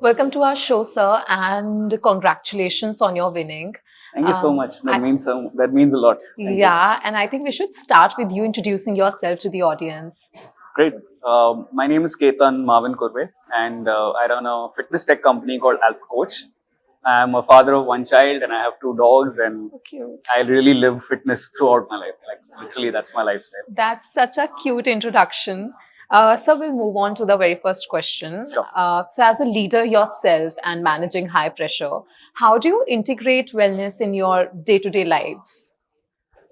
Welcome to our show, sir, and congratulations on your winning. Thank you so much. I, That means a lot. Thank you. yeah, and I think we should start with you introducing yourself to the audience. Great. My name is Ketan Mavinkurve, and I run a fitness tech company called Alpha Coach. I'm a father of one child, and I have two dogs, and So cute. I really live fitness throughout my life. Like literally, that's my lifestyle. That's such a cute introduction. So we'll move on to the very first question. Sure. So as a leader yourself and managing high pressure, how do you integrate wellness in your day-to-day lives?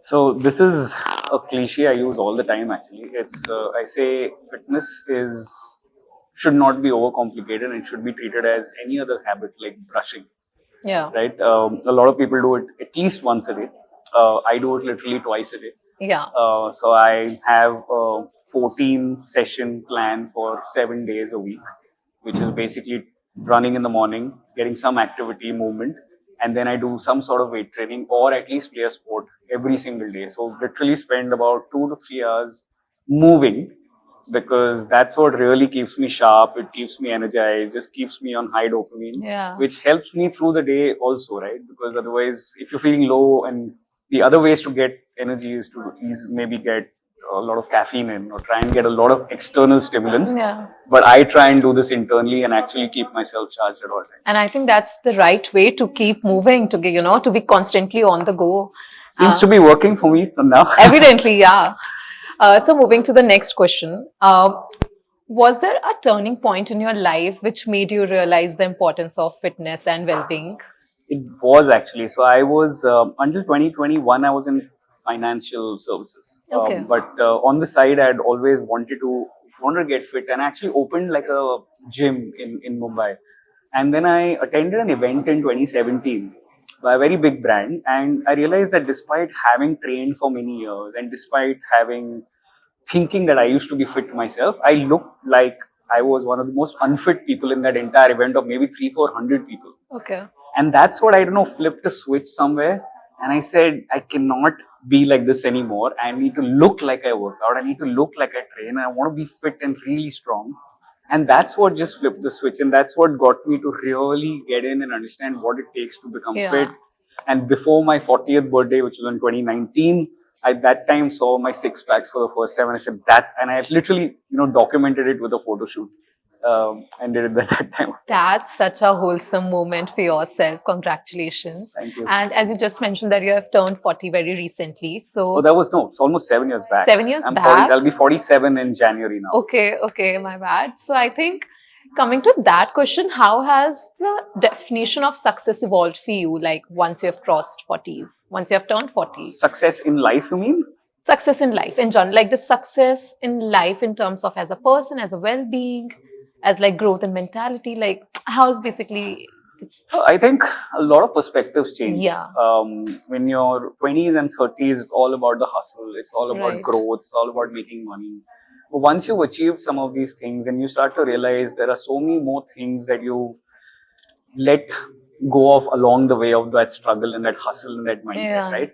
So this is a cliche I use all the time. Actually, it's I say fitness is should not be overcomplicated and should be treated as any other habit like brushing. Yeah. Right? A lot of people do it at least once a day. I do it literally twice a day. Yeah. So I have a 14 session plan for 7 days a week, which is basically running in the morning, getting some activity, movement, and then I do some sort of weight training or at least play a sport every single day. So literally spend about 2 to 3 hours moving because that's what really keeps me sharp. It keeps me energized, just keeps me on high dopamine, Yeah. which helps me through the day also, right? Because otherwise, if you're feeling low, and the other ways to get energy is to maybe get a lot of caffeine in or try and get a lot of external stimulants. Yeah. But I try and do this internally and actually keep myself charged at all times. And I think that's the right way to keep moving, to be constantly on the go. Seems to be working for me from now. Evidently, yeah. So moving to the next question. Was there a turning point in your life which made you realize the importance of fitness and well-being? It was actually. So I was, until 2021, I was in financial services. Okay. But on the side, I had always wanted to get fit and actually opened like a gym in Mumbai. And then I attended an event in 2017 by a very big brand. And I realized that despite having trained for many years and despite thinking that I used to be fit myself, I looked like I was one of the most unfit people in that entire event of maybe 300-400 people. Okay. And that's what I don't know, flipped a switch somewhere. And I said, I cannot be like this anymore. I need to look like I work out. I need to look like I train. I want to be fit and really strong. And that's what just flipped the switch. And that's what got me to really get in and understand what it takes to become fit. And before my 40th birthday, which was in 2019, I at that time saw my six packs for the first time. And I said, and I literally, documented it with a photo shoot. And did it at that time. That's such a wholesome moment for yourself. Congratulations. Thank you. And as you just mentioned that you have turned 40 very recently. So it's almost 7 years back. 7 years back? 40, I'll be 47 in January now. Okay, my bad. So I think coming to that question, how has the definition of success evolved for you? Like once you have crossed 40s, once you have turned 40? Success in life, you mean? Success in life in general, like the success in life in terms of as a person, as a well-being, as like growth and mentality, like how is basically I think a lot of perspectives change. Yeah. When you're 20s and 30s, it's all about the hustle. It's all about Right. growth. It's all about making money. But once you've achieved some of these things, then you start to realize there are so many more things that you've let go of along the way of that struggle and that hustle and that mindset, Yeah. right?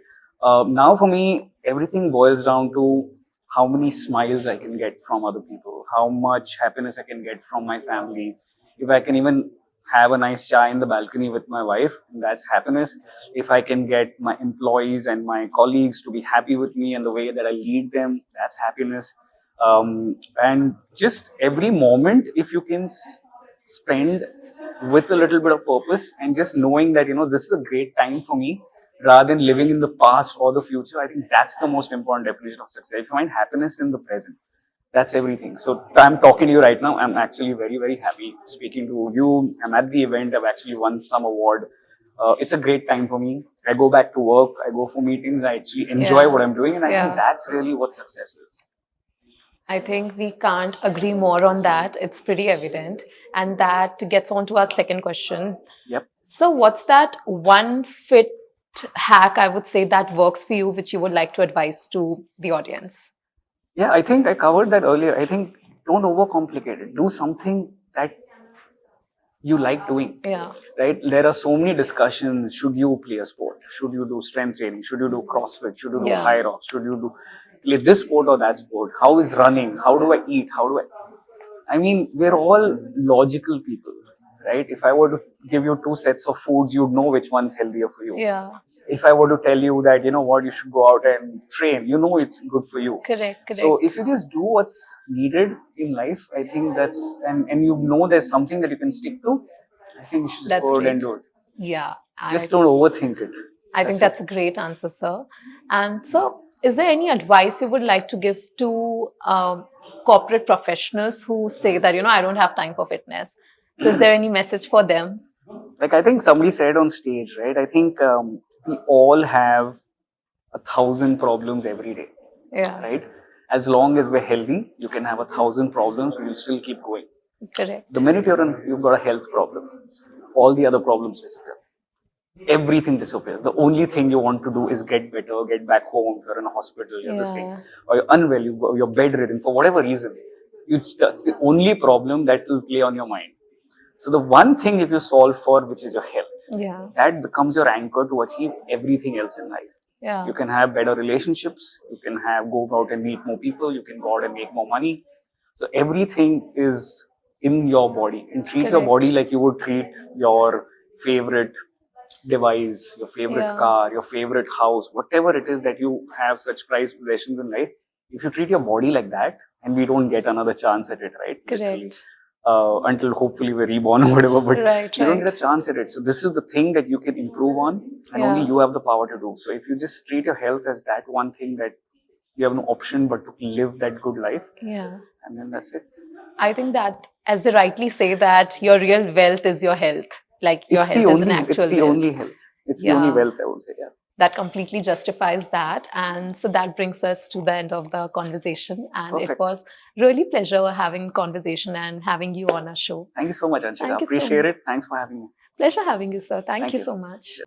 Now for me, everything boils down to how many smiles I can get from other people, how much happiness I can get from my family. If I can even have a nice chai in the balcony with my wife, that's happiness. If I can get my employees and my colleagues to be happy with me and the way that I lead them, that's happiness. And just every moment, if you can spend with a little bit of purpose and just knowing that, this is a great time for me, rather than living in the past or the future, I think that's the most important definition of success. If you find happiness in the present, that's everything. So I'm talking to you right now. I'm actually very, very happy speaking to you. I'm at the event. I've actually won some award. It's a great time for me. I go back to work. I go for meetings. I actually enjoy what I'm doing. And I think that's really what success is. I think we can't agree more on that. It's pretty evident. And that gets on to our second question. Yep. So what's that one fit hack, I would say, that works for you, which you would like to advise to the audience? Yeah, I think I covered that earlier. I think don't overcomplicate it. Do something that you like doing. Yeah. Right? There are so many discussions. Should you play a sport? Should you do strength training? Should you do CrossFit? Should you do high rocks? Should you play this sport or that sport? How is running? How do I eat? I mean, we're all logical people, right? If I were to give you two sets of foods, you'd know which one's healthier for you. Yeah. If I were to tell you that, you know what, you should go out and train, you know it's good for you. Correct. So if you just do what's needed in life, I think that's, and you know there's something that you can stick to, I think you should just That's go out great. and do it. Yeah. Just don't overthink it. I think that's a great answer, sir. And so, is there any advice you would like to give to corporate professionals who say that, I don't have time for fitness? So, is there any message for them? Like I think somebody said on stage, right? I think we all have 1,000 problems every day, Yeah. right? As long as we're healthy, you can have 1,000 problems, but you'll still keep going. Correct. The minute you've got a health problem, all the other problems disappear. Everything disappears. The only thing you want to do is get better, get back home. If you're in a hospital, you're this thing, or you're unwell, you're bedridden for whatever reason. That's the only problem that will play on your mind. So the one thing if you solve for, which is your health, that becomes your anchor to achieve everything else in life. Yeah. You can have better relationships. You can go out and meet more people. You can go out and make more money. So everything is in your body, and treat your body like you would treat your favorite device, your favorite car, your favorite house, whatever it is that you have such prized possessions in life. If you treat your body like that, and we don't get another chance at it, right? Correct. Until hopefully we're reborn or whatever, but you don't get a chance at it. So this is the thing that you can improve on, and only you have the power to do. So if you just treat your health as that one thing that you have no option but to live that good life, and then that's it. I think that, as they rightly say, that your real wealth is your health. Like your health is an actual wealth. It's the only health. It's the only wealth, I would say. Yeah. That completely justifies that. And so that brings us to the end of the conversation. And it was really pleasure having conversation and having you on our show. Thank you so much, Anshita. I appreciate it. Thanks for having me. Pleasure having you, sir. Thank you so much.